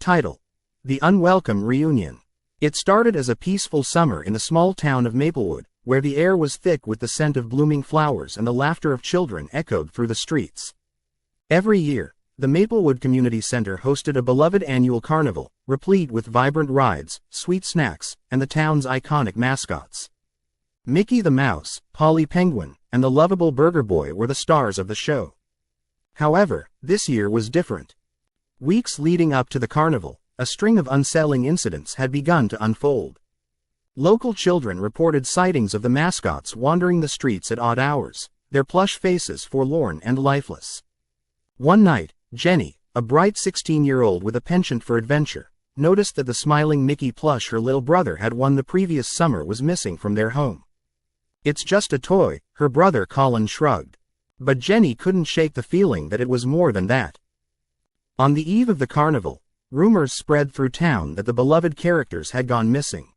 Title: The Unwelcome Reunion. It started as a peaceful summer in the small town of Maplewood, where the air was thick with the scent of blooming flowers and the laughter of children echoed through the streets. Every year, the Maplewood Community Center hosted a beloved annual carnival, replete with vibrant rides, sweet snacks, and the town's iconic mascots. Mickey the Mouse, Polly Penguin, and the lovable Burger Boy were the stars of the show. However, this year was different. Weeks leading up to the carnival, a string of unsettling incidents had begun to unfold. Local children reported sightings of the mascots wandering the streets at odd hours, their plush faces forlorn and lifeless. One night, Jenny, a bright 16-year-old with a penchant for adventure, noticed that the smiling Mickey plush her little brother had won the previous summer was missing from their home. "It's just a toy," her brother Colin shrugged. But Jenny couldn't shake the feeling that it was more than that. On the eve of the carnival, rumors spread through town that the beloved characters had gone missing.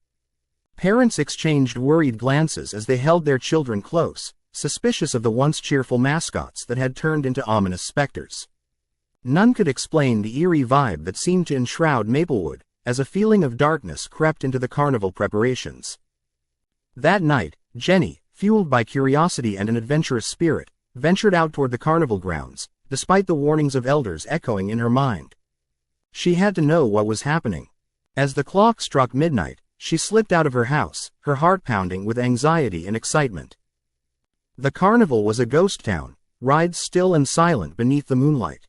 Parents exchanged worried glances as they held their children close, suspicious of the once cheerful mascots that had turned into ominous specters. None could explain the eerie vibe that seemed to enshroud Maplewood, as a feeling of darkness crept into the carnival preparations. That night, Jenny, fueled by curiosity and an adventurous spirit, ventured out toward the carnival grounds, despite the warnings of elders echoing in her mind. She had to know what was happening. As the clock struck midnight, she slipped out of her house, her heart pounding with anxiety and excitement. The carnival was a ghost town, rides still and silent beneath the moonlight.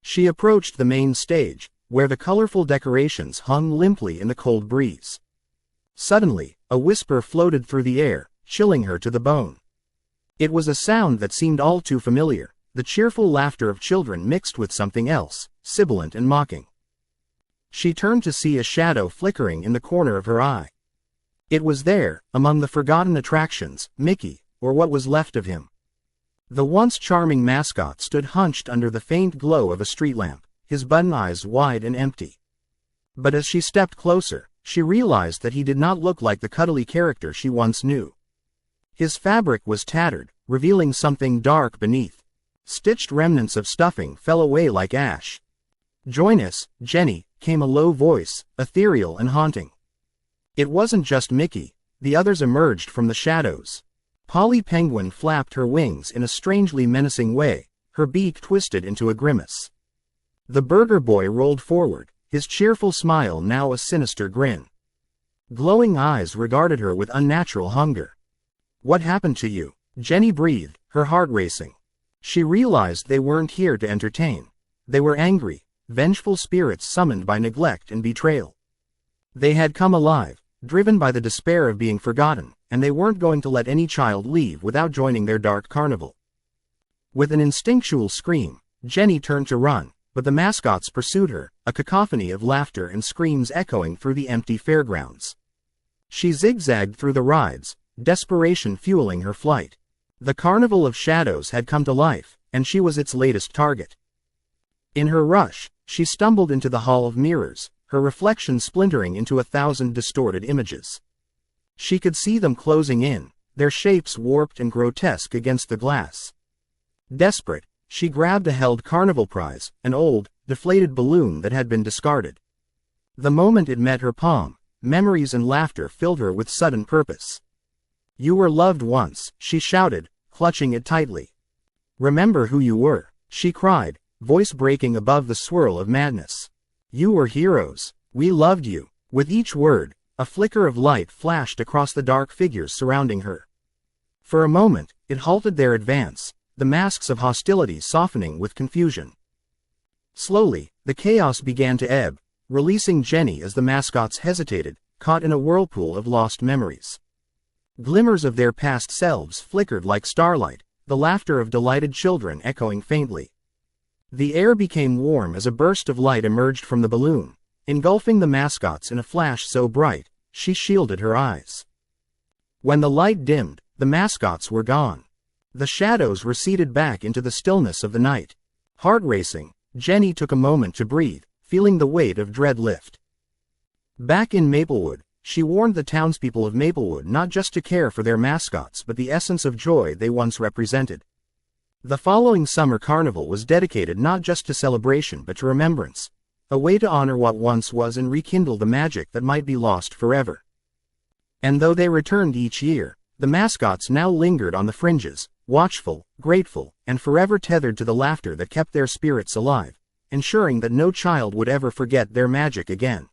She approached the main stage, where the colorful decorations hung limply in the cold breeze. Suddenly, a whisper floated through the air, chilling her to the bone. It was a sound that seemed all too familiar, the cheerful laughter of children mixed with something else, sibilant and mocking. She turned to see a shadow flickering in the corner of her eye. It was there, among the forgotten attractions, Mickey, or what was left of him. The once charming mascot stood hunched under the faint glow of a street lamp, his button eyes wide and empty. But as she stepped closer, she realized that he did not look like the cuddly character she once knew. His fabric was tattered, revealing something dark beneath. Stitched remnants of stuffing fell away like ash. "Join us, Jenny," came a low voice, ethereal and haunting. It wasn't just Mickey, the others emerged from the shadows. Polly Penguin flapped her wings in a strangely menacing way, her beak twisted into a grimace. The Burger Boy rolled forward, his cheerful smile now a sinister grin. Glowing eyes regarded her with unnatural hunger. "What happened to you?" Jenny breathed, her heart racing. She realized they weren't here to entertain. They were angry, vengeful spirits summoned by neglect and betrayal. They had come alive, driven by the despair of being forgotten, and they weren't going to let any child leave without joining their dark carnival. With an instinctual scream, Jenny turned to run, but the mascots pursued her, a cacophony of laughter and screams echoing through the empty fairgrounds. She zigzagged through the rides, desperation fueling her flight. The Carnival of Shadows had come to life, and she was its latest target. In her rush, she stumbled into the Hall of Mirrors, her reflection splintering into 1,000 distorted images. She could see them closing in, their shapes warped and grotesque against the glass. Desperate, she grabbed a held carnival prize, an old, deflated balloon that had been discarded. The moment it met her palm, memories and laughter filled her with sudden purpose. "You were loved once," she shouted, clutching it tightly. "Remember who you were," she cried, voice breaking above the swirl of madness. "You were heroes. We loved you." With each word, a flicker of light flashed across the dark figures surrounding her. For a moment, it halted their advance, the masks of hostility softening with confusion. Slowly, the chaos began to ebb, releasing Jenny as the mascots hesitated, caught in a whirlpool of lost memories. Glimmers of their past selves flickered like starlight, the laughter of delighted children echoing faintly. The air became warm as a burst of light emerged from the balloon, engulfing the mascots in a flash so bright, she shielded her eyes. When the light dimmed, the mascots were gone. The shadows receded back into the stillness of the night. Heart racing, Jenny took a moment to breathe, feeling the weight of dread lift. Back in Maplewood, she warned the townspeople of Maplewood not just to care for their mascots but the essence of joy they once represented. The following summer carnival was dedicated not just to celebration but to remembrance, a way to honor what once was and rekindle the magic that might be lost forever. And though they returned each year, the mascots now lingered on the fringes, watchful, grateful, and forever tethered to the laughter that kept their spirits alive, ensuring that no child would ever forget their magic again.